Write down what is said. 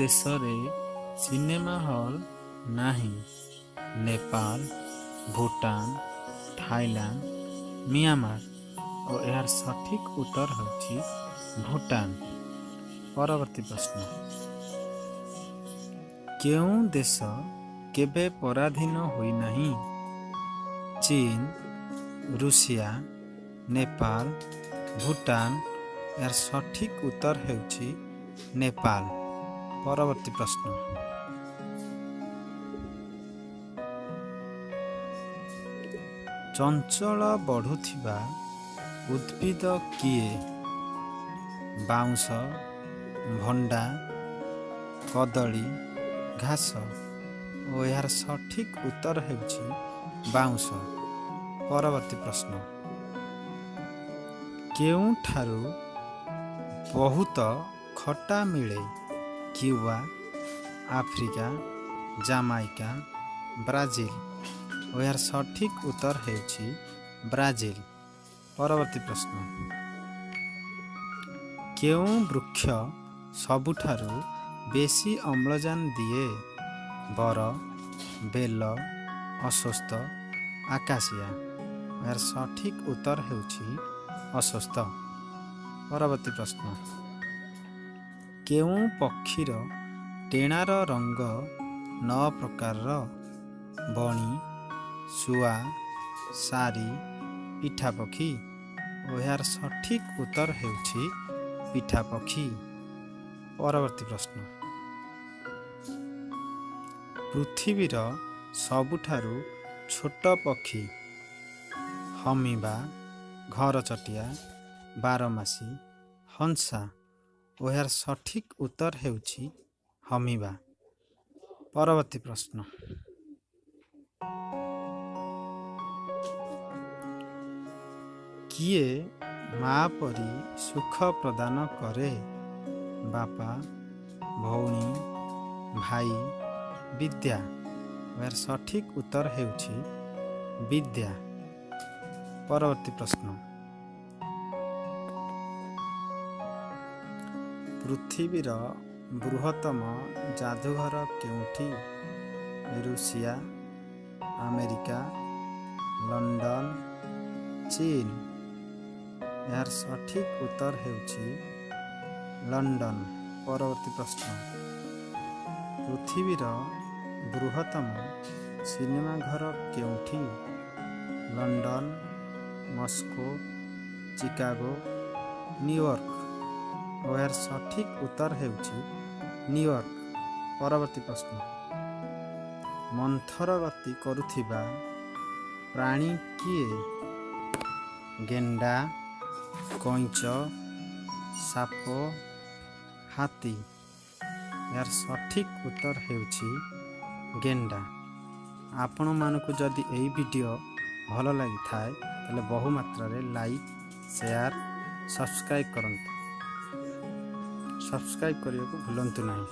ଦେଶରେ cinema hall ନାହିଁ? Nepal, Bhutan, Thailand, Myanmar. ଓ ଏହାର ସଠିକ୍ ଉତ୍ତର ହେଉଛି ଭୁଟାନ। ପରବର୍ତ୍ତୀ ପ୍ରଶ୍ନ, କେଉଁ ଦେଶ କେବେ ପରାଧୀନ ହୋଇନାହିଁ? ଚୀନ, ରୁଷିଆ, ନେପାଳ, ଭୁଟାନ। ଏହାର ସଠିକ୍ ଉତ୍ତର ହେଉଛି ନେପାଳ। ପରବର୍ତ୍ତୀ ପ୍ରଶ୍ନ, ଚଞ୍ଚଳ ବଢ଼ୁଥିବା ଉଦ୍ଭିଦ କିଏ? ବାଉଁଶ, ଭଣ୍ଡା, କଦଳୀ, ଘାସ। ଓ ଏହାର ସଠିକ୍ ଉତ୍ତର ହେଉଛି ବାଉଁଶ। ପରବର୍ତ୍ତୀ ପ୍ରଶ୍ନ, କେଉଁଠାରୁ ବହୁତ ଖଟା ମିଳେ? Cuba, Africa, Jamaica, Brazil. ଓ ଏହାର ସଠିକ୍ ଉତ୍ତର ହେଉଛି ବ୍ରାଜିଲ। ପରବର୍ତ୍ତୀ ପ୍ରଶ୍ନ, କେଉଁ ବୃକ୍ଷ ସବୁଠାରୁ ବେଶୀ ଅମ୍ଳଜାନ ଦିଏ? ବର, ବେଲ, ଅଶ୍ୱତ୍ଥ, ଆକାଶିଆ। ଏହାର ସଠିକ୍ ଉତ୍ତର ହେଉଛି ଅଶ୍ୱତ୍ଥ। ପରବର୍ତ୍ତୀ ପ୍ରଶ୍ନ, କେଉଁ ପକ୍ଷୀର ଡେଣାର ରଙ୍ଗ 9 ପ୍ରକାରର? ବଣି, ଶୁଆ, ସାରି, ପିଠା ପକ୍ଷୀ। ଓ ଏହାର ସଠିକ୍ ଉତ୍ତର ହେଉଛି ପିଠା ପକ୍ଷୀ। ପରବର୍ତ୍ତୀ ପ୍ରଶ୍ନ, ପୃଥିବୀର ସବୁଠାରୁ ଛୋଟ ପକ୍ଷୀ? ହମିବା, ଘରଚଟିଆ, ବାରମାସୀ, ହଂସା। ଓ ଏହାର ସଠିକ୍ ଉତ୍ତର ହେଉଛି ହମିବା। ପରବର୍ତ୍ତୀ ପ୍ରଶ୍ନ, କିଏ ମା ପରି ସୁଖ ପ୍ରଦାନ କରେ? ବାପା, ଭଉଣୀ, ଭାଇ, ବିଦ୍ୟା। ଏହାର ସଠିକ୍ ଉତ୍ତର ହେଉଛି ବିଦ୍ୟା। ପରବର୍ତ୍ତୀ ପ୍ରଶ୍ନ, ପୃଥିବୀର ବୃହତ୍ତମ ଜାଦୁଘର କେଉଁଠି? ରୁଷିଆ, ଆମେରିକା, ଲଣ୍ଡନ, ଚୀନ। ଏହାର ସଠିକ୍ ଉତ୍ତର ହେଉଛି ଲଣ୍ଡନ। ପରବର୍ତ୍ତୀ ପ୍ରଶ୍ନ, ପୃଥିବୀର ବୃହତ୍ତମ ସିନେମା ଘର କେଉଁଠି? London, Moscow, Chicago, New York. ଓ ଏହାର ସଠିକ୍ ଉତ୍ତର ହେଉଛି ନ୍ୟୁୟର୍କ। ପରବର୍ତ୍ତୀ ପ୍ରଶ୍ନ, ମନ୍ଥର ଗତି କରୁଥିବା ପ୍ରାଣୀ କିଏ? ଗେଣ୍ଡା, କଇଁଚ, ସାପ, ହାତୀ। ଏହାର ସଠିକ୍ ଉତ୍ତର ହେଉଛି ଗେଣ୍ଡା। ଆପଣମାନଙ୍କୁ ଯଦି ଏହି ଭିଡ଼ିଓ ଭଲ ଲାଗିଥାଏ ତାହେଲେ ବହୁ ମାତ୍ରାରେ ଲାଇକ୍, ସେୟାର, ସବସ୍କ୍ରାଇବ୍ କରନ୍ତୁ। ସବସ୍କ୍ରାଇବ୍ କରିବାକୁ ଭୁଲନ୍ତୁ ନାହିଁ।